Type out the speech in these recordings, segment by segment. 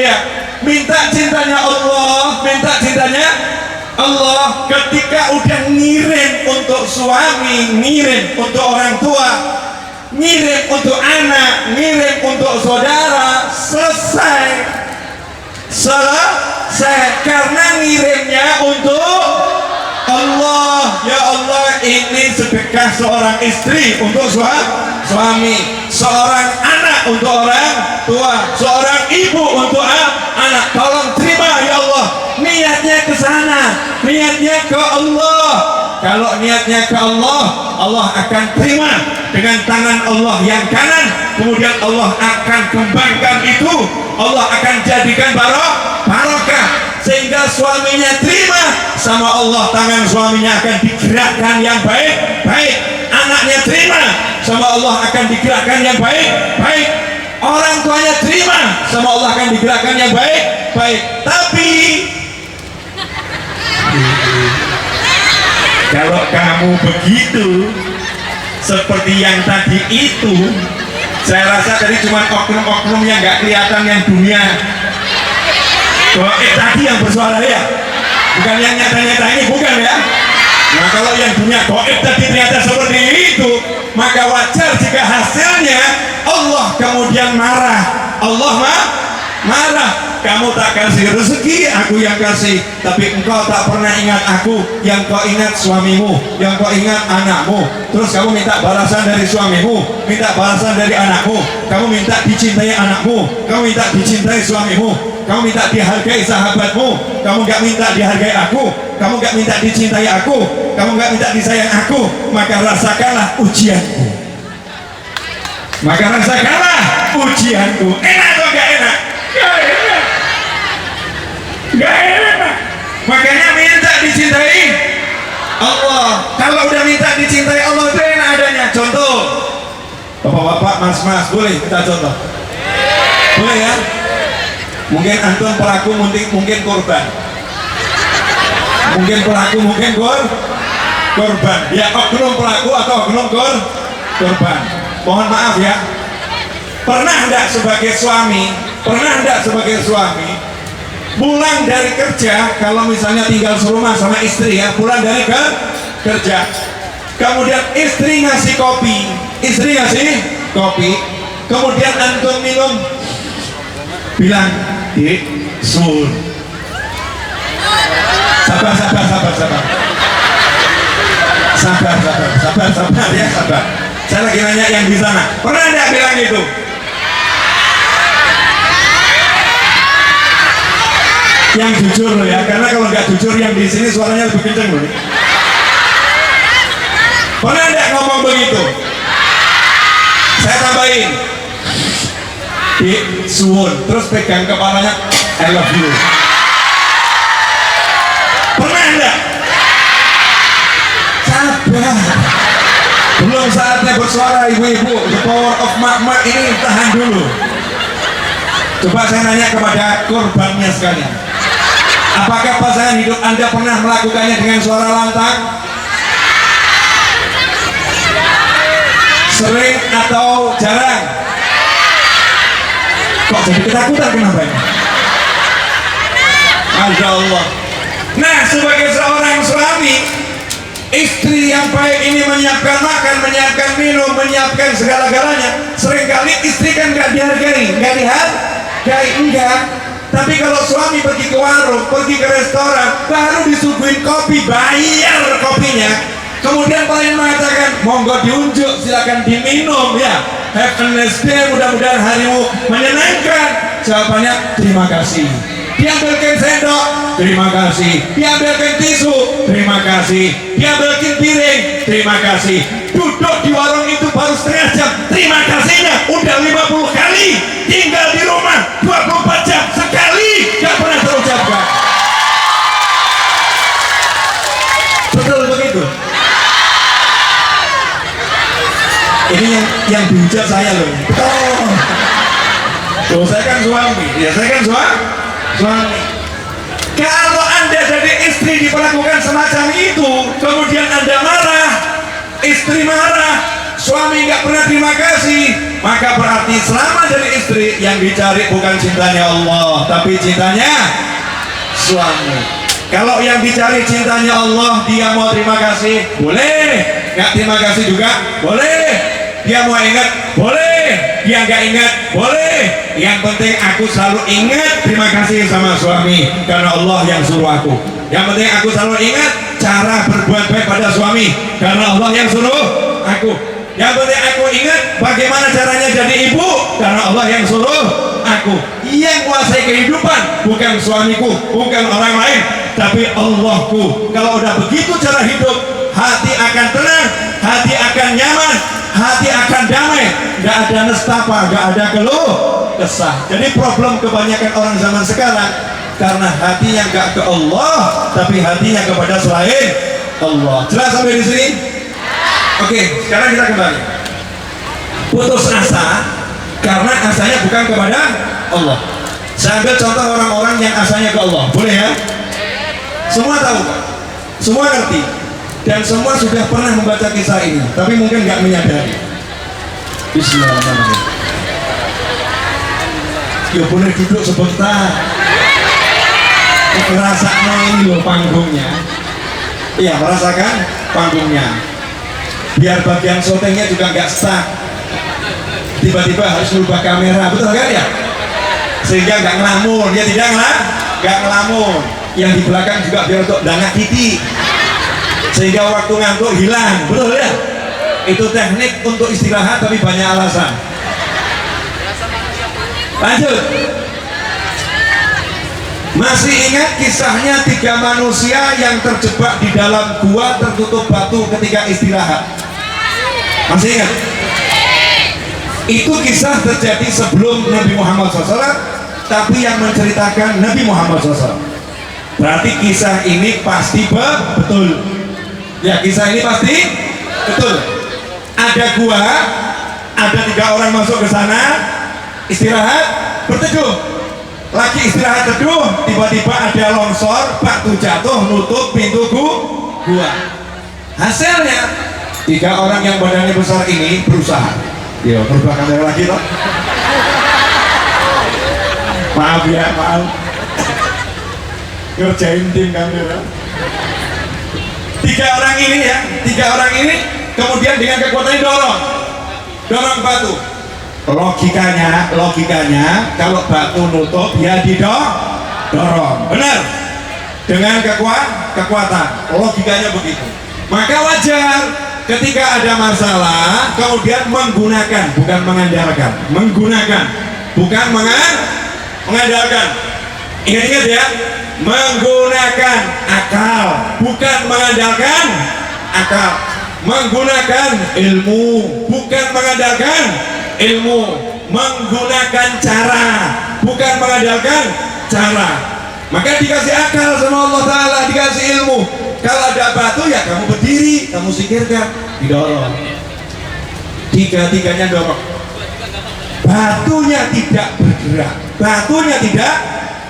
ya, minta cintanya Allah, minta cintanya Allah. Ketika udah ngirim untuk suami, ngirim untuk orang tua, ngirim untuk anak, ngirim untuk saudara, selesai. Karena ngirimnya untuk Allah. Ya Allah, ini sedekah seorang istri untuk suami, seorang anak untuk orang tua, seorang ibu untuk anak. Tolong terima ya Allah, niatnya ke sana, niatnya ke Allah. Kalau niatnya ke Allah, Allah akan terima dengan tangan Allah yang kanan. Kemudian Allah akan kembangkan itu, Allah akan jadikan barokah, sehingga suaminya terima sama Allah, tangan suaminya akan digerakkan yang baik-baik. Anaknya terima sama Allah, akan digerakkan yang baik-baik. Orang tuanya terima sama Allah, akan digerakkan yang baik-baik. Tapi kalau kamu begitu seperti yang tadi itu, saya rasa tadi cuma oknum-oknum yang nggak kelihatan, yang dunia tadi yang bersuara ya, bukan yang nyata-nyata ini, bukan ya. Nah kalau yang dunia goib tadi ternyata seperti itu, maka wajar jika hasilnya Allah kemudian marah. Allah marah. Kamu tak kasih rezeki, aku yang kasih, tapi engkau tak pernah ingat aku. Yang kau ingat suamimu, yang kau ingat anakmu. Terus kamu minta balasan dari suamimu, minta balasan dari anakmu. Kamu minta dicintai anakmu, kamu minta dicintai suamimu, kamu minta dihargai sahabatmu. Kamu gak minta dihargai aku, kamu gak minta dicintai aku, kamu gak minta disayang aku. Maka rasakanlah ujianku, maka rasakanlah ujianku. Enak atau gak enak? Gak enak. Makanya minta dicintai Allah. Kalau udah minta dicintai Allah itu enak adanya. Contoh, bapak-bapak, mas-mas, boleh kita contoh? Boleh ya? Mungkin antum pelaku, mungkin korban. Mungkin pelaku, mungkin korban. Ya oknum pelaku atau oknum korban. Mohon maaf ya. Pernah enggak sebagai suami, pulang dari kerja, kalau misalnya tinggal serumah sama istri ya, pulang dari kerja, kemudian istri ngasih kopi, kemudian antum minum, bilang, "Dik, sur, sabar ya, sabar. Saya lagi nanya yang di sana, pernah enggak bilang gitu?" Yang jujur loh ya, karena kalau nggak jujur yang di sini suaranya lebih kenceng loh. Pernah nggak ngomong begitu? Saya tambahin, "Dik, suwun," terus pegang kepalanya, "I love you." Pernah nggak? Sabar, belum saatnya bersuara ibu-ibu. The power of mak-mak ini tahan dulu. Coba saya nanya kepada korbannya sekalian, apakah pasangan hidup Anda pernah melakukannya dengan suara lantang? Sering atau jarang? Kok jadi ketakutan, kenapa ini? Masya Allah. Nah, sebagai seorang suami, istri yang baik ini menyiapkan makan, menyiapkan minum, menyiapkan segala-galanya. Seringkali istri kan nggak dihargai, enggak. Tapi kalau suami pergi ke warung, pergi ke restoran, baru disuguhin kopi, bayar kopinya, kemudian paling mengatakan, "Monggo diunjuk, silakan diminum ya. Have a nice day, mudah-mudahan harimu menyenangkan." Jawabannya, "Terima kasih." Diambilkan sendok, "Terima kasih." Diambilkan tisu, "Terima kasih." Diambilkan piring, "Terima kasih." Duduk di warung itu baru setengah jam, terima kasihnya udah 50 kali. Tinggal di rumah 24 jam, sekali gak pernah terucapkan. Betul begitu? Ini yang dihujat saya loh. Betul. Tuh, saya kan suami. Ya, saya kan suami. Kalau Anda jadi istri diperlakukan semacam itu, kemudian Anda marah, istri marah, suami nggak pernah terima kasih, maka berarti selama jadi istri yang dicari bukan cintanya Allah, tapi cintanya suami. Kalau yang dicari cintanya Allah, dia mau terima kasih, boleh. Nggak terima kasih juga, boleh. Dia mau ingat, boleh. Dia nggak ingat, boleh. Yang penting aku selalu ingat terima kasih sama suami, karena Allah yang suruh aku. Yang penting aku selalu ingat cara berbuat baik pada suami, karena Allah yang suruh aku. Yang penting aku ingat bagaimana caranya jadi ibu, karena Allah yang suruh aku. Yang menguasai kehidupan bukan suamiku, bukan orang lain, tapi Allahku. Kalau udah begitu cara hidup, hati akan tenang, hati akan nyaman, hati akan damai, nggak ada nestapa, nggak ada keluh kesah. Jadi problem kebanyakan orang zaman sekarang karena hatinya nggak ke Allah, tapi hatinya kepada selain Allah. Jelas sampai di sini? Oke, sekarang kita kembali. Putus asa karena asanya bukan kepada Allah. Saya ambil contoh orang-orang yang asanya ke Allah, boleh ya? Semua tahu Pak, semua ngerti, dan semua sudah pernah membaca kisah ini, tapi mungkin nggak menyadari. Bismillahirrahmanirrahim. Ya boleh duduk sebentar. Merasakan ini loh panggungnya. Iya, merasakan panggungnya. Biar bagian syutingnya juga nggak stuck. Tiba-tiba harus merubah kamera, betul kan ya? Sehingga nggak ngelamun, ya tidak nggak ngelamun. Yang di belakang juga biar untuk dangak titik, sehingga waktu ngantuk hilang, betul ya? Itu teknik untuk istirahat tapi banyak alasan. Lanjut. Masih ingat kisahnya 3 manusia yang terjebak di dalam gua tertutup batu ketika istirahat? Masih ingat? Itu kisah terjadi sebelum Nabi Muhammad SAW, tapi yang menceritakan Nabi Muhammad SAW. Berarti kisah ini pasti betul. Ya, kisah ini pasti betul. Ada gua, ada 3 orang masuk ke sana, istirahat, berteduh. Lagi istirahat teduh, tiba-tiba ada longsor, batu jatuh, nutup pintu gua. Hasilnya 3 orang yang badannya besar ini berusaha. Yo, berubah kamera lagi toh. Maaf ya, maaf. Ngerjain tim kamera. 3 orang ini ya, 3 orang ini kemudian dengan kekuatan dorong batu. Logikanya kalau batu nutup ya didorong, benar, dengan kekuatan. Logikanya begitu. Maka wajar ketika ada masalah kemudian menggunakan, bukan mengandalkan, menggunakan, bukan mengandalkan. Ingat-ingat ya, menggunakan akal, bukan mengandalkan akal. Menggunakan ilmu, bukan mengandalkan ilmu. Menggunakan cara, bukan mengandalkan cara. Maka dikasih akal sama Allah Ta'ala, dikasih ilmu. Kalau ada batu ya kamu berdiri, kamu sikirkan, didorong. 3-tiganya dorong. Batunya tidak bergerak, batunya tidak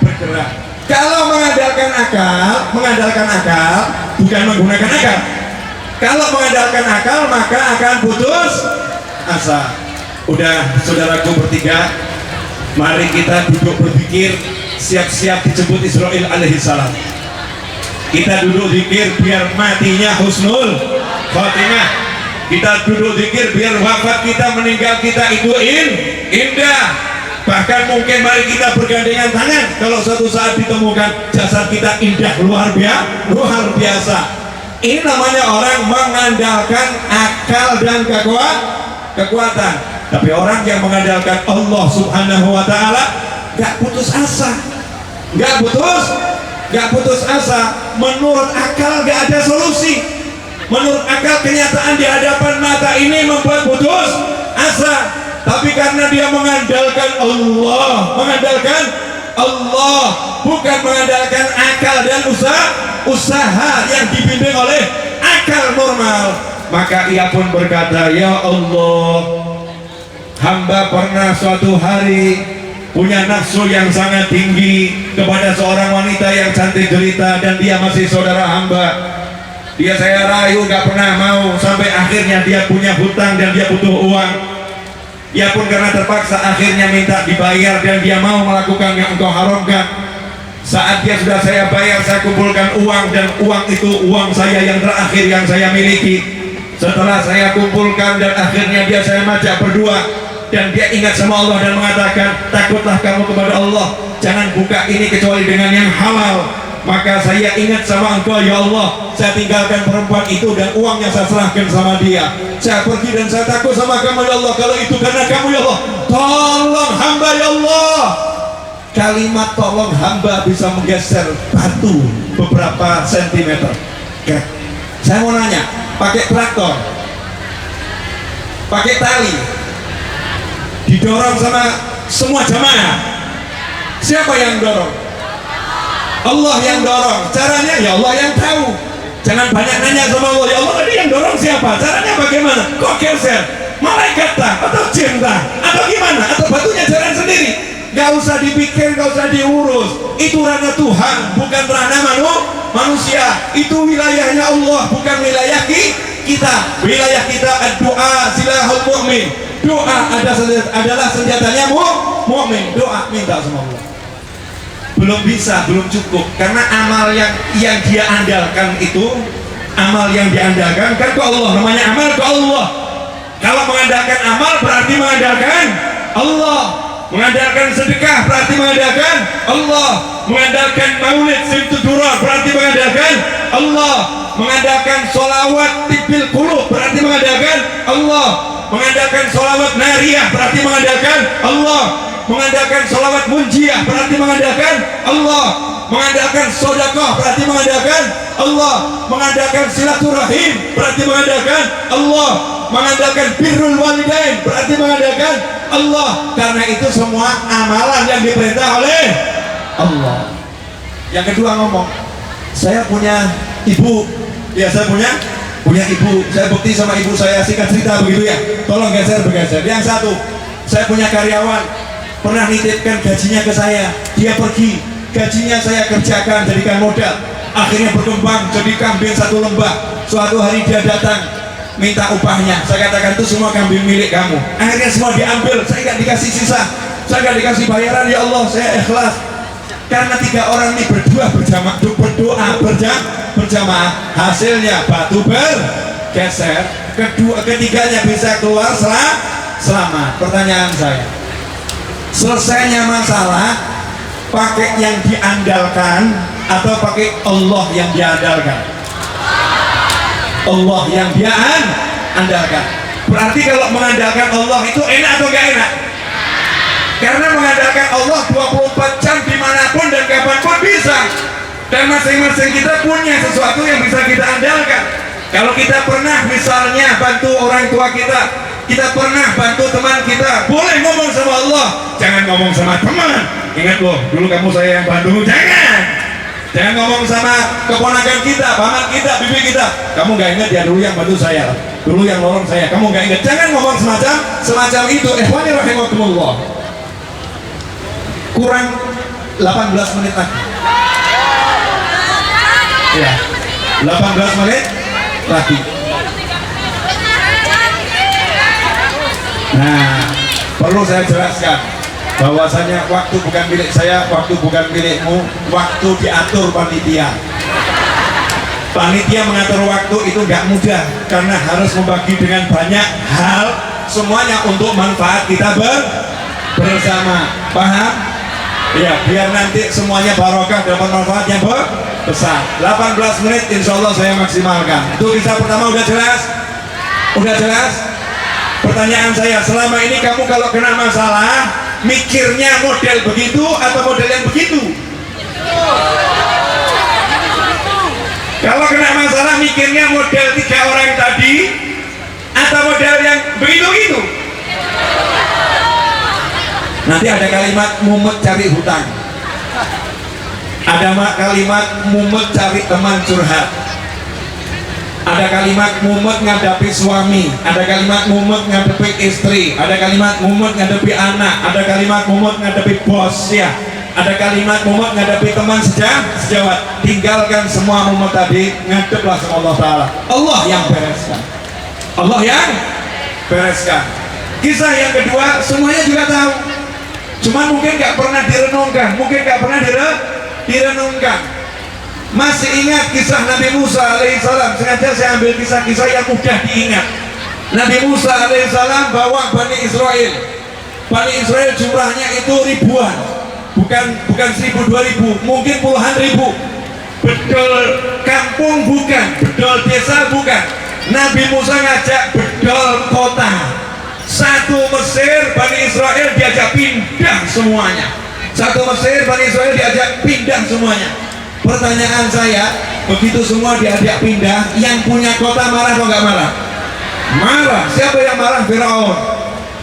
bergerak. Kalau mengandalkan akal, bukan menggunakan akal. Kalau mengandalkan akal maka akan putus asa. Udah, saudaraku bertiga, mari kita duduk berpikir, siap-siap dijemput Israil alaihissalam. Kita duduk zikir biar matinya husnul khotimah. Kita duduk zikir biar wafat kita, meninggal kita itu indah. Bahkan mungkin mari kita bergandengan tangan kalau suatu saat ditemukan jasad kita indah luar biasa. Ini namanya orang mengandalkan akal dan kekuatan. Tapi orang yang mengandalkan Allah Subhanahu wa Ta'ala gak putus asa, gak putus asa. Menurut akal gak ada solusi. Menurut akal kenyataan di hadapan mata ini membuat putus asa. Tapi karena dia mengandalkan Allah, bukan mengandalkan akal dan usaha yang dibimbing oleh akal normal, maka ia pun berkata, ya Allah, hamba pernah suatu hari punya nafsu yang sangat tinggi kepada seorang wanita yang cantik jelita dan dia masih saudara hamba. Dia saya rayu nggak pernah mau, sampai akhirnya dia punya hutang dan dia butuh uang. Dia pun karena terpaksa akhirnya minta dibayar dan dia mau melakukan yang engkau haramkan. Saat dia sudah saya bayar, saya kumpulkan uang, dan uang itu uang saya yang terakhir yang saya miliki. Setelah saya kumpulkan dan akhirnya dia saya majak berdua, dan dia ingat sama Allah dan mengatakan, takutlah kamu kepada Allah, jangan buka ini kecuali dengan yang halal. Maka saya ingat sama engkau ya Allah, saya tinggalkan perempuan itu dan uangnya saya serahkan sama dia. Saya pergi dan saya takut sama kamu ya Allah, kalau itu karena kamu ya Allah, tolong hamba ya Allah. Kalimat tolong hamba bisa menggeser batu beberapa sentimeter. Oke. Saya mau nanya, pakai traktor, pakai tali, didorong sama semua jamaah, siapa yang dorong? Allah yang dorong. Caranya ya Allah yang tahu. Jangan banyak nanya sama Allah, ya Allah tadi yang dorong siapa, caranya bagaimana, kok geser, malaikat atau jin atau gimana, atau batunya jalan sendiri. Gak usah dipikir, gak usah diurus. Itu ranah Tuhan, bukan ranah manusia. Itu wilayahnya Allah, bukan wilayah kita. Wilayah kita doa silahul mu'min. Doa adalah senjatanya mu'min. Doa minta sama Allah. Belum bisa, belum cukup, karena amal yang dia andalkan itu, amal yang diandalkan kan ke Allah, namanya amal ke Allah. Kalau mengandalkan amal berarti mengandalkan Allah, mengandalkan sedekah berarti mengandalkan Allah, mengandalkan maulid simtudura berarti mengandalkan Allah, mengandalkan sholawat tibil qulub berarti mengandalkan Allah, mengandalkan sholawat nariyah berarti mengandalkan Allah, mengandalkan sholawat munjiah berarti mengandalkan Allah, mengandalkan sodakoh berarti mengandalkan Allah, mengandalkan silaturahim berarti mengandalkan Allah, mengandalkan birrul walidain berarti mengandalkan Allah. Karena itu semua amalan yang diperintah oleh Allah. Yang kedua ngomong, saya punya ibu, ya saya punya ibu, saya bukti sama ibu saya, singkat cerita begitu ya, tolong bergeser. Yang satu, saya punya karyawan, pernah nitipkan gajinya ke saya, dia pergi, gajinya saya kerjakan jadikan modal, akhirnya berkembang jadi kambing satu lembah. Suatu hari dia datang minta upahnya, saya katakan itu semua kambing milik kamu. Akhirnya semua diambil, saya nggak dikasih sisa, saya nggak dikasih bayaran. Ya Allah, saya ikhlas. Karena 3 orang ini berdoa berjamaah, hasilnya batu bergeser, ketiganya bisa keluar selamat. Pertanyaan saya, selesainya masalah pakai yang diandalkan atau pakai Allah yang diandalkan? Allah yang dia andalkan. Berarti kalau mengandalkan Allah itu enak atau enggak enak? Karena mengandalkan Allah 24 jam dimanapun dan kapanpun bisa. Dan masing-masing kita punya sesuatu yang bisa kita andalkan. Kalau kita pernah misalnya bantu orang tua kita pernah bantu teman kita, boleh ngomong sama Allah, jangan ngomong sama teman. Ingat loh, dulu kamu saya yang bantu, jangan ngomong sama keponakan kita, paman kita, bibi kita, kamu gak ingat ya dulu yang bantu saya, dulu yang nolong saya, kamu gak ingat. Jangan ngomong semacam itu. Ikhwani rahimakumullah. Kurang 18 menit lagi ya, 18 menit lagi. Nah, perlu saya jelaskan bahwasanya waktu bukan milik saya, waktu bukan milikmu, waktu diatur panitia. Panitia mengatur waktu itu nggak mudah karena harus membagi dengan banyak hal, semuanya untuk manfaat kita bersama. Paham? Ya, biar nanti semuanya barokah, dapat manfaat yang besar. 18 menit insya Allah saya maksimalkan. Itu kisah pertama udah jelas? Udah jelas? Pertanyaan saya, selama ini kamu kalau kena masalah mikirnya model begitu atau model yang begitu? Kalau kena masalah mikirnya model 3 orang tadi atau model yang begitu-gitu? Nanti ada kalimat mumet cari hutang, ada kalimat mumet cari teman curhat, ada kalimat mumet ngadepi suami, ada kalimat mumet ngadepi istri, ada kalimat mumet ngadepi anak, ada kalimat mumet ngadepi bos ya. ada kalimat Muhammad menghadapi teman sejawat, tinggalkan semua Muhammad tadi, ngadeplah sama Allah Ta'ala. Allah yang bereskan, Allah yang bereskan. Kisah yang kedua semuanya juga tahu, cuma mungkin gak pernah direnungkan, direnungkan. Masih ingat kisah Nabi Musa alaihissalam? Sengaja saya ambil kisah-kisah yang mudah diingat. Nabi Musa alaihissalam bawa Bani Israel. Bani Israel jumlahnya itu ribuan, bukan 1000, 2000, mungkin puluhan ribu. Bedol kampung bukan, bedol desa bukan. Nabi Musa ngajak bedol kota. Satu Mesir Bani Israel diajak pindah semuanya. Satu Mesir Bani Israel diajak pindah semuanya. Pertanyaan saya, begitu semua diajak pindah, yang punya kota marah atau nggak marah? Marah. Siapa yang marah? Fir'aun.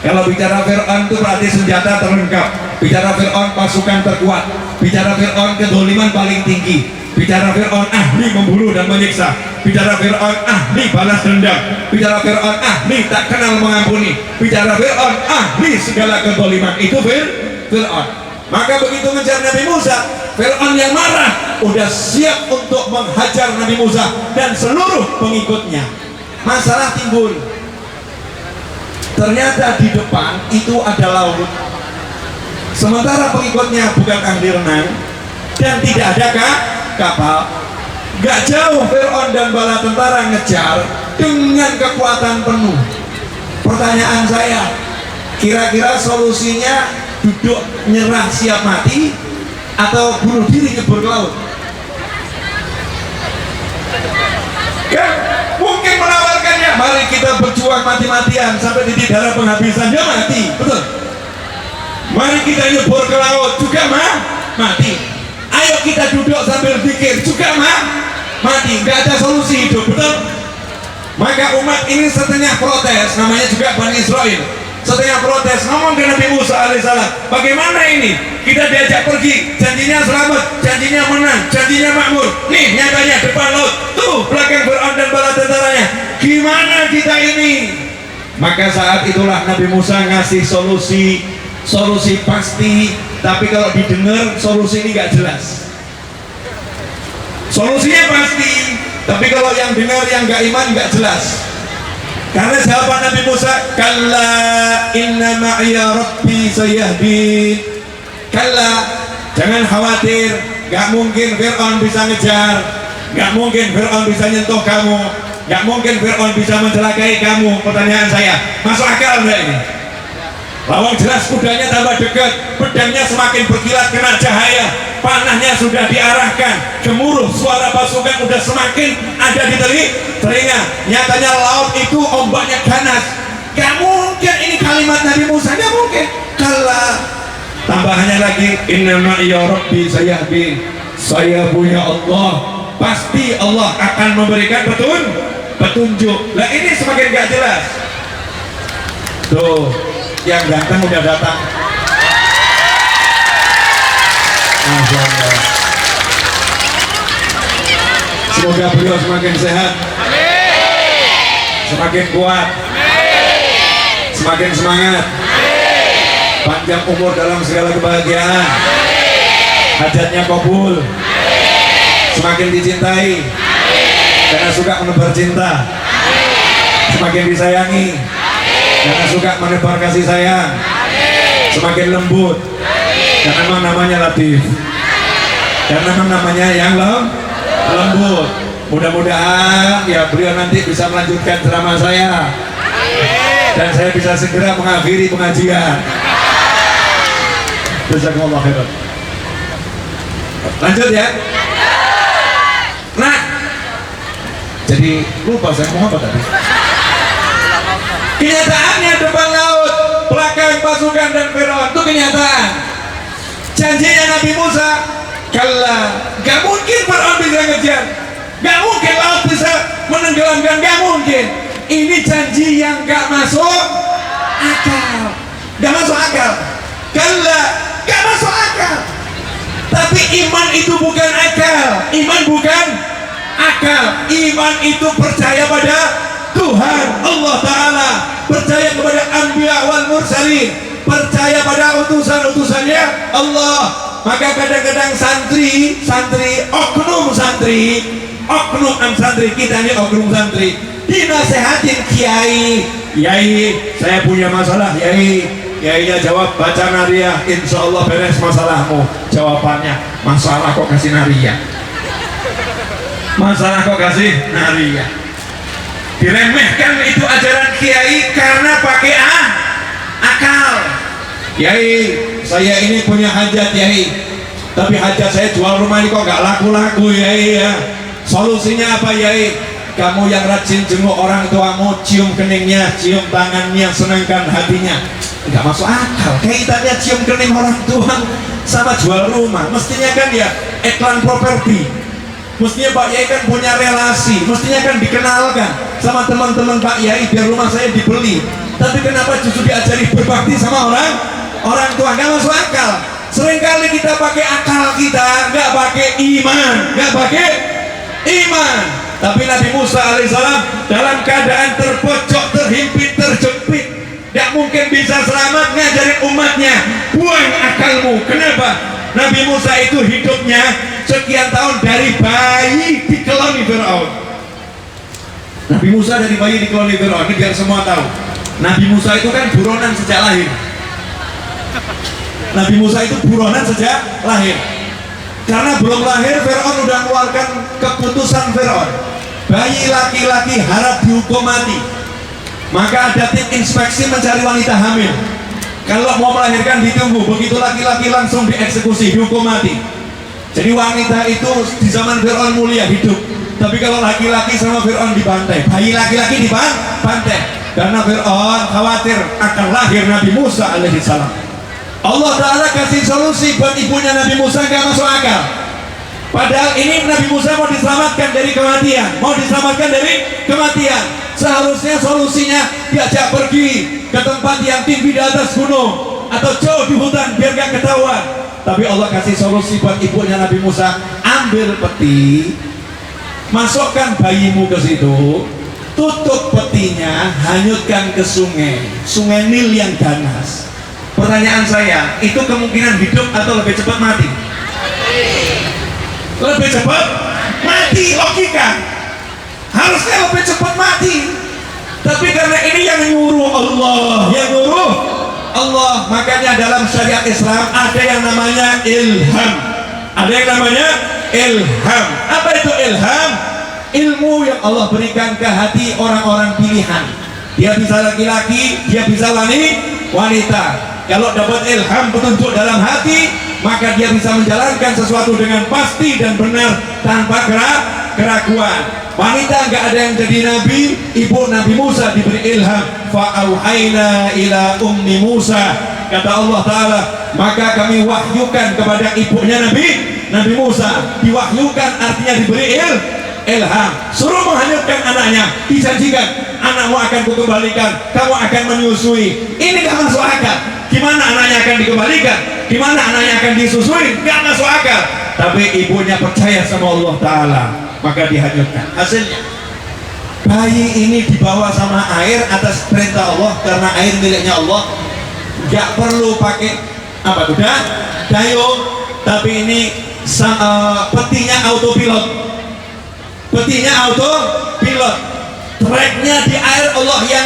Kalau bicara Fir'aun itu berarti senjata terlengkap. Bicara Fir'aun pasukan terkuat. Bicara Fir'aun kedoliman paling tinggi. Bicara Fir'aun ahli membunuh dan menyiksa. Bicara Fir'aun ahli balas dendam. Bicara Fir'aun ahli tak kenal mengampuni. Bicara Fir'aun ahli segala kedoliman. Itu Fir'aun. Maka begitu mengejar Nabi Musa, Fir'aun yang marah udah siap untuk menghajar Nabi Musa dan seluruh pengikutnya. Masalah timbul. Ternyata di depan itu ada laut. Sementara pengikutnya bukan ahli renang dan tidak ada kapal. Gak jauh Fir'aun dan bala tentara ngejar dengan kekuatan penuh. Pertanyaan saya, kira-kira solusinya duduk nyerah siap mati atau bunuh diri nyebur ke laut? Kan mungkin menawarkannya, mari kita berjuang mati-matian sampai titik darah penghabisan, dia mati, betul. Mari kita nyebur ke laut, juga mati. Ayo kita duduk sambil pikir, juga mati. Gak ada solusi hidup, betul. Maka umat ini setengah protes, namanya juga Bani Israel. Setengah protes, ngomong ke Nabi Musa alaihissalam, bagaimana ini? Kita diajak pergi, janjinya selamat, janjinya menang, janjinya makmur. Nih nyatanya depan laut, tuh belakang Fir'aun dan bala tentaranya. Gimana kita ini? Maka saat itulah Nabi Musa ngasih solusi pasti. Tapi kalau didengar solusi ini gak jelas. Solusinya pasti, tapi kalau yang dengar yang gak iman gak jelas. Karena jawaban Nabi Musa, kalla inna ma'iya rabbi sayahdin. Kalla, jangan khawatir, gak mungkin Fir'aun bisa ngejar, gak mungkin Fir'aun bisa nyentuh kamu, gak mungkin Fir'aun bisa mencelakai kamu. Pertanyaan saya, masuk akal enggak ini? Lawang jelas kudanya tambah dekat, pedangnya semakin berkilat kena cahaya, panahnya sudah diarahkan, gemuruh suara pasukan udah semakin ada di telinga. Nyatanya laut itu ombaknya ganas. Gak mungkin ini kalimat Nabi Musa, gak mungkin. Kala tambahannya lagi, inna ma'iya rabbi sayahdin. Saya punya Allah, pasti Allah akan memberikan petunjuk. Lah ini semakin gak jelas. Tuh, yang ganteng udah datang. Masya Allah. Semoga beliau semakin sehat, semakin kuat, semakin semangat, panjang umur dalam segala kebahagiaan, hajatnya kabul, semakin dicintai karena suka menebar cinta, semakin disayangi karena suka menebar kasih sayang, semakin lembut karena namanya Latif, karena namanya yang lembut. Mudah-mudahan ya beliau nanti bisa melanjutkan ceramah saya dan saya bisa segera mengakhiri pengajian. Jazakumullah khairan. Lanjut ya. Nah, jadi lupa saya mau apa tadi. Kenyataannya depan laut, belakang pasukan dan Fir'aun itu kenyataan. Janjinya Nabi Musa, kalla, gak mungkin Fir'aun bisa ngejar, gak mungkin laut bisa menenggelamkan, gak mungkin. Ini janji yang gak masuk akal, gak masuk akal. Kalla, gak masuk akal. Tapi iman itu bukan akal, iman bukan akal. Iman itu percaya pada Tuhan Allah Ta'ala, percaya kepada Anbiya wal Mursalin, percaya pada utusan-utusannya Allah. Maka kadang-kadang santri, oknum santri kita ini oknum santri dinasehatin kiai, saya punya masalah kiainya jawab baca nariyah, insya Allah beres masalahmu. Jawabannya, masalah kok kasih nariyah, diremehkan itu ajaran kiai karena pakai akal. Kiai, saya ini punya hajat kiai, tapi hajat saya jual rumah ini kok gak laku-laku kiai ya. Solusinya apa kiai? Kamu yang rajin jenguk orang tuamu, cium keningnya, cium tangannya, senangkan hatinya. Nggak masuk akal. Kaitannya cium kening orang tua sama jual rumah. Mestinya kan ya iklan properti. Mestinya Pak Yai kan punya relasi. Mestinya kan dikenalkan sama teman-teman Pak Yai biar rumah saya dibeli. Tapi kenapa justru diajari berbakti sama orang tua? Nggak masuk akal. Seringkali kita pakai akal kita, nggak pakai iman. Tapi Nabi Musa alaihissalam dalam keadaan terpojok, terhimpit, terjepit, tidak mungkin bisa selamat, ngajarin umatnya buang akalmu. Kenapa? Nabi Musa itu hidupnya sekian tahun dari bayi dikeloni Fir'aun. Nabi Musa dari bayi dikeloni Fir'aun. Ini biar semua tahu, Nabi Musa itu kan buronan sejak lahir. Nabi Musa itu buronan sejak lahir. Karena belum lahir Fir'aun udah mengeluarkan keputusan Fir'aun, bayi laki-laki harap dihukum mati. Maka ada tim inspeksi mencari wanita hamil. Kalau mau melahirkan ditunggu, begitu laki-laki langsung dieksekusi, dihukum mati. Jadi wanita itu di zaman Fir'aun mulia hidup. Tapi kalau laki-laki sama Fir'aun dibantai, bayi laki-laki dibantai. Karena Fir'aun khawatir akan lahir Nabi Musa alaihissalam. Allah Ta'ala kasih solusi buat ibunya Nabi Musa, gak masuk akal. Padahal ini Nabi Musa mau diselamatkan dari kematian. Seharusnya solusinya diajak pergi ke tempat yang tinggi di atas gunung atau jauh di hutan biar gak ketahuan. Tapi Allah kasih solusi buat ibunya Nabi Musa, ambil peti, masukkan bayimu ke situ, tutup petinya, hanyutkan ke sungai Nil yang ganas. Pertanyaan saya, itu kemungkinan hidup atau lebih cepat mati? Lebih cepat mati, logika harusnya lebih cepat mati. Tapi karena ini yang nyuruh Allah, makanya dalam syariat Islam ada yang namanya ilham. Apa itu ilham? Ilmu yang Allah berikan ke hati orang-orang pilihan. Dia bisa laki-laki, dia bisa wanita. Kalau dapat ilham, petunjuk dalam hati, maka dia bisa menjalankan sesuatu dengan pasti dan benar tanpa keraguan. Wanita nggak ada yang jadi nabi. Ibu Nabi Musa diberi ilham. Fa'auhayna ila ummi Musa, kata Allah Ta'ala, maka kami wahyukan kepada ibunya Nabi Musa. Diwahyukan artinya diberi ilham, suruh menghanyutkan anaknya, dijanjikan anakmu akan kukembalikan, kamu akan menyusui. Ini gak masuk akal. Gimana anaknya akan dikembalikan? Gimana anaknya akan disusui? Gak masuk akal. Tapi ibunya percaya sama Allah Ta'ala, maka dihanyutkan. Hasilnya bayi ini dibawa sama air atas perintah Allah, karena air miliknya Allah. Gak perlu pakai dayung, tapi ini petinya autopilot. Treknya di air Allah yang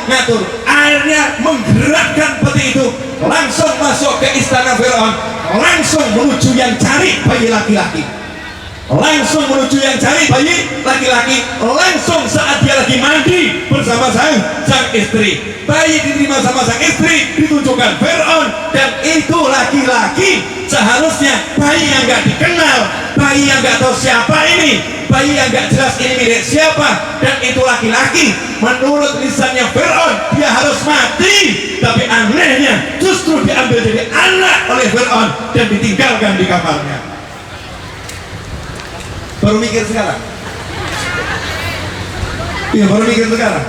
ngatur. Airnya menggerakkan peti itu, langsung masuk ke istana Fir'aun, langsung menuju yang cari bayi laki-laki. Langsung saat dia lagi mandi bersama sang istri. Bayi diterima sama sang istri, ditunjukkan Fir'aun, dan itu laki-laki. Seharusnya bayi yang gak dikenal, bayi yang gak tahu siapa ini, bayi yang gak jelas ini milik siapa, dan itu laki-laki. Menurut lisannya Fir'aun, dia harus mati. Tapi anehnya justru diambil jadi anak oleh Fir'aun dan ditinggalkan di kamarnya. Baru mikir sekarang? Iya, baru mikir sekarang.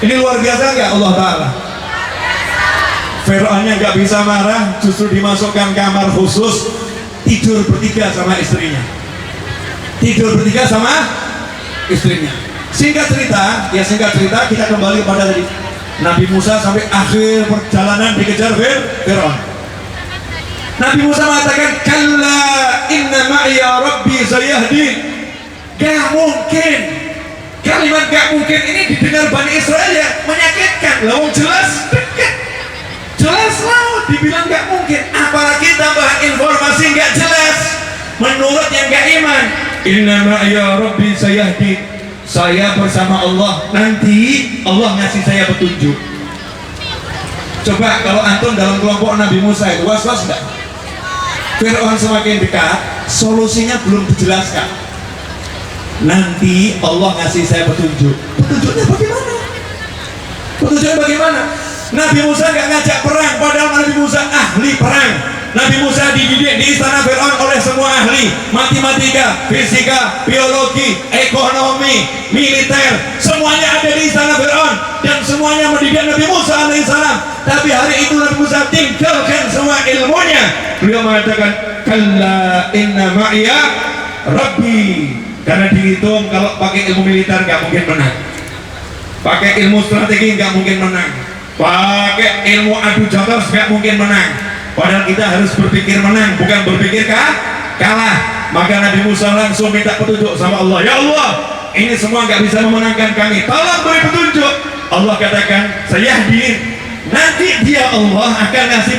Ini luar biasa nggak Allah Ta'ala? Fir'aunnya nggak bisa marah, justru dimasukkan kamar khusus, tidur bertiga sama istrinya. Singkat cerita kita kembali kepada tadi. Nabi Musa sampai akhir perjalanan dikejar Fir'aun. Nabi Musa mengatakan, kalla inna ma'iya rabbi sayahdi. Gak mungkin. Kalimat gak mungkin ini didengar Bani Israel ya menyakitkan. Lalu jelas dekat, jelas laut dibilang gak mungkin, apalagi tambah informasi gak jelas menurut yang gak iman. Inna ma'iya rabbi sayahdi, saya bersama Allah, nanti Allah ngasih saya petunjuk. Coba kalau antum dalam kelompok Nabi Musa itu was-was enggak? Fir'aun semakin dekat, solusinya belum dijelaskan. Nanti Allah ngasih saya petunjuk. Petunjuknya bagaimana? Petunjuknya bagaimana? Nabi Musa nggak ngajak perang, padahal Nabi Musa ahli perang. Nabi Musa dididik di istana Fir'aun oleh semua ahli matematika, fisika, biologi, ekonomi, militer, semuanya ada di istana Fir'aun dan semuanya mendidik Nabi Musa alaihissalam. Tapi hari itu Nabi Musa tinggalkan semua ilmunya. Beliau mengatakan, kalla inna ma'iya rabbi. Karena dihitung kalau pakai ilmu militer nggak mungkin menang, pakai ilmu strategi nggak mungkin menang, pakai ilmu adu jotos nggak mungkin menang. Padahal kita harus berpikir menang, bukan berpikir kalah. Maka Nabi Musa langsung minta petunjuk sama Allah. Ya Allah, ini semua nggak bisa memenangkan kami, tolong beri petunjuk. Allah katakan, saya hadir. Nanti dia Allah akan ngasih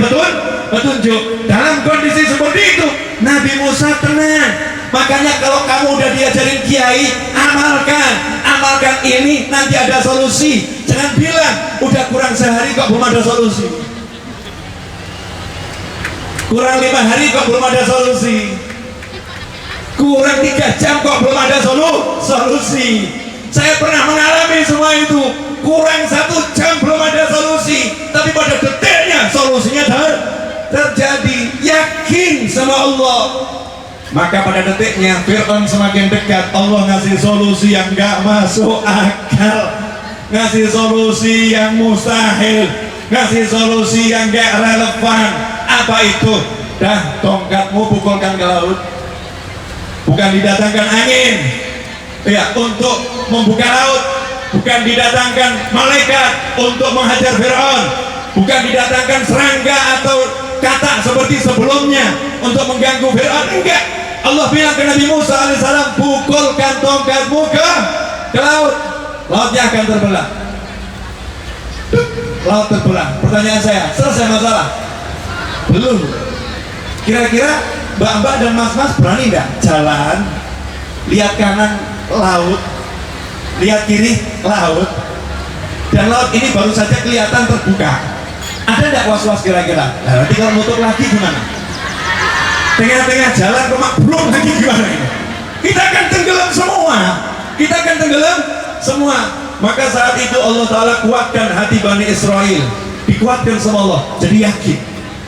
petunjuk. Dalam kondisi seperti itu Nabi Musa tenang. Makanya kalau kamu udah diajarin kiai, amalkan ini, nanti ada solusi. Jangan bilang udah kurang sehari kok belum ada solusi, kurang 5 hari kok belum ada solusi, kurang 3 jam kok belum ada solusi. Saya pernah mengalami semua itu. Kurang 1 jam belum ada solusi, tapi pada detiknya solusinya terjadi. Yakin sama Allah. Maka pada detiknya Fir'aun semakin dekat. Allah ngasih solusi yang gak masuk akal, ngasih solusi yang mustahil, ngasih solusi yang gak relevan. Apa itu? Dah, tongkatmu pukulkan ke laut. Bukan didatangkan angin ya untuk membuka laut, bukan didatangkan malaikat untuk menghajar Fir'aun, bukan didatangkan serangga atau katak seperti sebelumnya untuk mengganggu Fir'aun. Enggak. Allah bilang ke Nabi Musa alaihissalam, pukulkan tongkatmu ke laut. Lautnya akan terbelah. Laut terbelah. Pertanyaan saya, selesai masalah? Belum. Kira-kira mbak-mbak dan mas-mas berani nggak jalan, lihat kanan laut, lihat kiri laut, dan laut ini baru saja kelihatan terbuka? Ada nggak was-was kira-kira? Nah, nanti kalau nutup lagi gimana? Tengah-tengah jalan rumah belum lagi gimana ini? Kita akan tenggelam semua. Kita akan tenggelam semua. Maka saat itu Allah Ta'ala kuatkan hati Bani Israel, dikuatkan sama Allah, jadi yakin.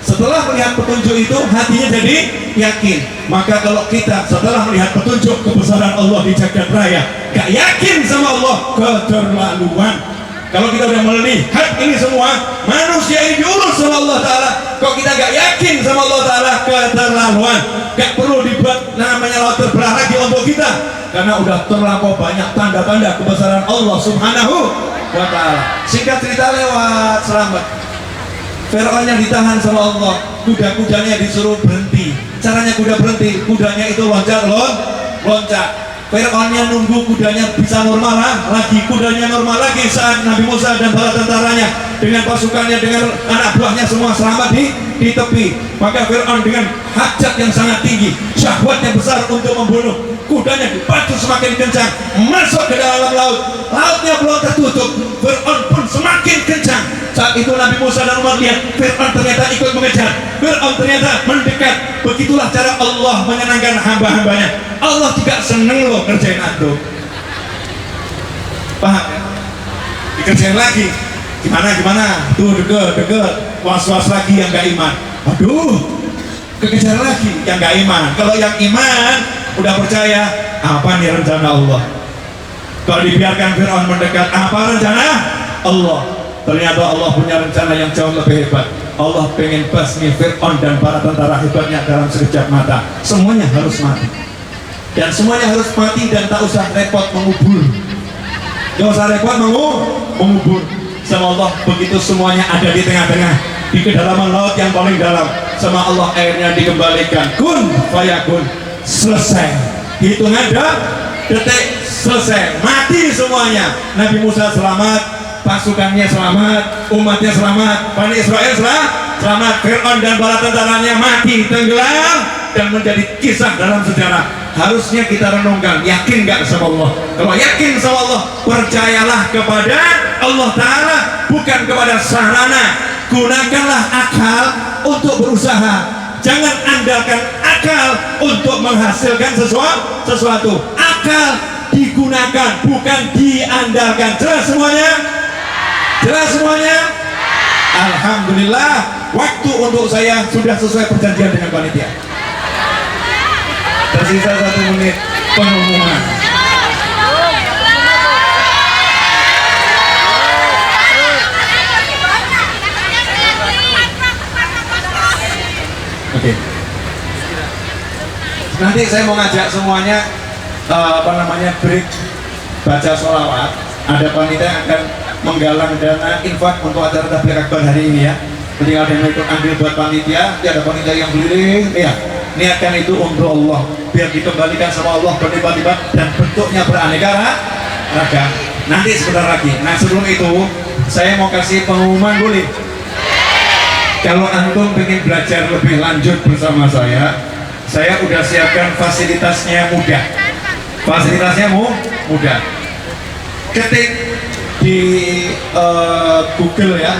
Setelah melihat petunjuk itu, hatinya jadi yakin. Maka kalau kita setelah melihat petunjuk kebesaran Allah di jagat raya, gak yakin sama Allah, keterlaluan. Kalau kita udah melihat ini semua, manusia ini diurus sama Allah Ta'ala, kok kita gak yakin sama Allah Ta'ala, keterlaluan. Gak perlu dibuat namanya laut terbelah lagi untuk kita, karena udah terlampau banyak tanda-tanda kebesaran Allah Subhanahu wa Ta'ala. Singkat cerita lewat selamat. Fir'aun yang ditahan sama Allah, kuda-kudanya disuruh berhenti. Caranya kuda berhenti, kudanya itu loncat. Fir'aunnya nunggu kudanya bisa normal lagi, kudanya normal lagi saat Nabi Musa dan para tentaranya dengan pasukannya, dengan anak buahnya semua selamat di tepi. Maka Fir'aun dengan hajat yang sangat tinggi, syahwatnya besar untuk membunuh, kudanya dipacu semakin kencang masuk ke dalam laut. Lautnya belum tertutup, Fir'aun pun semakin kencang. Saat itu Nabi Musa dan Umar lihat Fir'aun ternyata ikut mengejar, Fir'aun ternyata mendekat. Begitulah cara Allah menyenangkan hamba-hambanya. Allah juga seneng loh kerjain antum. Paham ya? Dikerjain lagi. Gimana? Tuh deket. Was-was lagi yang gak iman. Aduh, kekejar lagi yang gak iman. Kalau yang iman udah percaya, apa nih rencana Allah? Kalau dibiarkan Fir'aun mendekat, apa rencana Allah? Ternyata Allah punya rencana yang jauh lebih hebat. Allah pengen basmi Fir'aun dan para tentara hebatnya dalam sekejap mata. Semuanya harus mati. Dan semuanya harus mati dan tak usah repot mengubur. Gak usah repot mengubur. sama Allah. Begitu semuanya ada di tengah-tengah, di kedalaman laut yang paling dalam, sama Allah airnya dikembalikan, kun fayakun, selesai. Hitungan detik, selesai, mati semuanya. Nabi Musa selamat, pasukannya selamat, umatnya selamat, Bani Israel selamat, Fir'aun dan bala tentaranya mati, tenggelam, dan menjadi kisah dalam sejarah. Harusnya kita renungkan, yakin gak sama Allah? Kalau yakin sama Allah, percayalah kepada Allah Ta'ala, bukan kepada sarana. Gunakanlah akal untuk berusaha, jangan andalkan akal untuk menghasilkan sesuatu. Akal digunakan, bukan diandalkan. Jelas semuanya? Jelas semuanya? Alhamdulillah, waktu untuk saya sudah sesuai perjanjian dengan panitia. Tersisa 1 menit pengumuman. Oke. Nanti saya mau ngajak semuanya break baca sholawat. Ada panitia yang akan menggalang dana infak untuk acara tabligh akbar hari ini ya. Jadi ada yang ikut ambil buat panitia, ada panitia yang keliling, ya. Niatkan itu untuk Allah, biar dikembalikan sama Allah berlipat-lipat dan bentuknya beraneka ragam. Nanti sebentar lagi. Nah sebelum itu saya mau kasih pengumuman boleh? Kalau antum pengen belajar lebih lanjut bersama saya udah siapkan fasilitasnya mudah. Fasilitasnya mudah. Ketik di Google ya,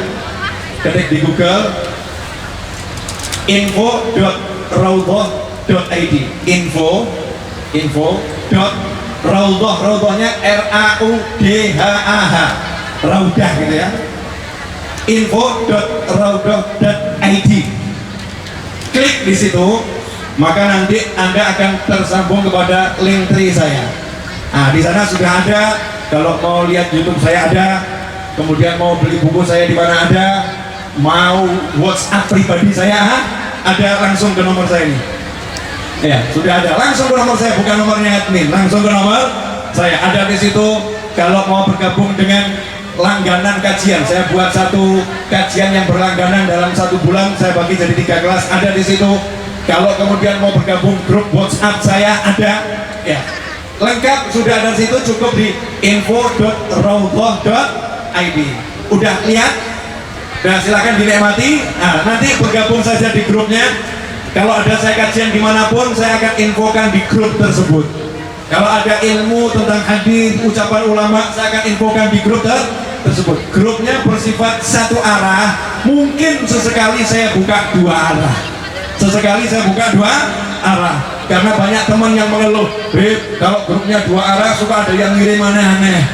ketik di Google info.raudhah.id, info.raudhah, raudhahnya RAUDHAH, raudah gitu ya, info.raudhah.id. Klik di situ, maka nanti Anda akan tersambung kepada link tree saya. Nah, di sana sudah ada. Kalau mau lihat YouTube saya ada, kemudian mau beli buku saya di mana ada, mau WhatsApp pribadi saya ada, langsung ke nomor saya ini. Ya, sudah ada, langsung ke nomor saya, bukan nomornya admin, langsung ke nomor saya ada di situ. Kalau mau bergabung dengan langganan kajian, saya buat satu kajian yang berlangganan dalam 1 bulan, saya bagi jadi 3 kelas, ada di situ. Kalau kemudian mau bergabung grup WhatsApp saya ada, ya. Lengkap sudah ada di situ, cukup di info.raudhah.id. Udah lihat? Nah silakan dinikmati. Nah, nanti bergabung saja di grupnya. Kalau ada saya kajian dimanapun, saya akan infokan di grup tersebut. Kalau ada ilmu tentang hadis, ucapan ulama, saya akan infokan di grup tersebut. Grupnya bersifat satu arah. Mungkin sesekali saya buka 2 arah. Sesekali saya buka 2 arah. Karena banyak teman yang mengeluh, Beb, kalau grupnya 2 arah suka ada yang ngirim aneh-aneh.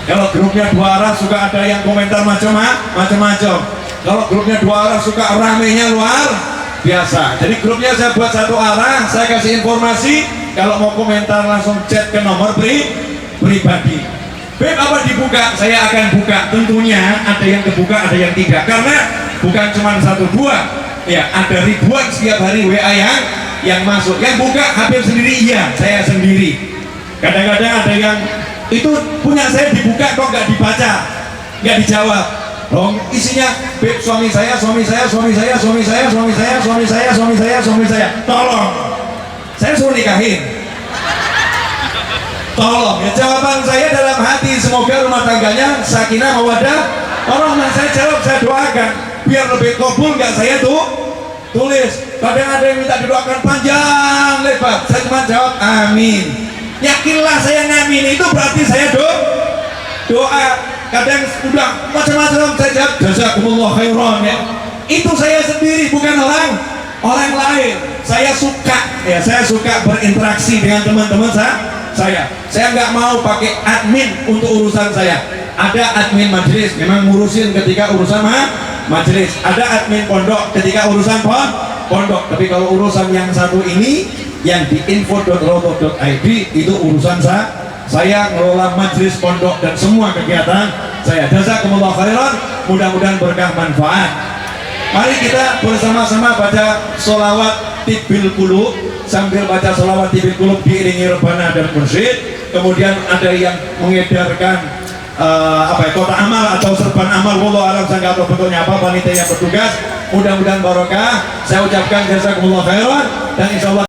Kalau grupnya 2 arah suka ada yang komentar macam-macam. Kalau grupnya 2 arah suka ramenya luar biasa. Jadi grupnya saya buat 1 arah, saya kasih informasi. Kalau mau komentar langsung chat ke nomor pribadi. Beb, apa dibuka? Saya akan buka. Tentunya ada yang kebuka, ada yang tidak. Karena bukan cuma 1-2, ya ada ribuan setiap hari WA yang masuk. Yang buka Habib sendiri, iya saya sendiri. Kadang-kadang ada yang itu punya saya dibuka kok nggak dibaca, nggak dijawab. Dong isinya, Beb, suami saya. Tolong, saya suruh nikahin. Tolong ya, jawaban saya dalam hati, semoga rumah tangganya sakinah mawaddah warahmah. Saya jawab, saya doakan biar lebih kabul, nggak saya tulis. Kadang ada yang minta didoakan panjang lebar, saya cuma jawab amin. Yakinlah saya ngamin, itu berarti saya doa. Kadang udah macam-macam saya jawab jazakumullah khairan ya. Itu saya sendiri, bukan orang lain. Saya suka berinteraksi dengan teman-teman saya. Saya nggak mau pakai admin untuk urusan saya. Ada admin majelis memang ngurusin ketika urusan majelis, ada admin pondok ketika urusan pondok. Tapi kalau urusan yang satu ini, yang di info.raudhah.id, itu urusan saya ngelola majelis pondok dan semua kegiatan saya. Jazakumullah khairan, mudah-mudahan berkah manfaat. Mari kita bersama-sama baca sholawat Tibbil Qulub. Sambil baca sholawat Tibbil Qulub diiringi rebana dan mursyid. Kemudian ada yang mengedarkan kotak amal atau serban amal. Wallahu alam, saya nggak tahu bentuknya apa. Panitia yang bertugas mudah-mudahan barokah. Saya ucapkan jazakumullah khairan dan insyaallah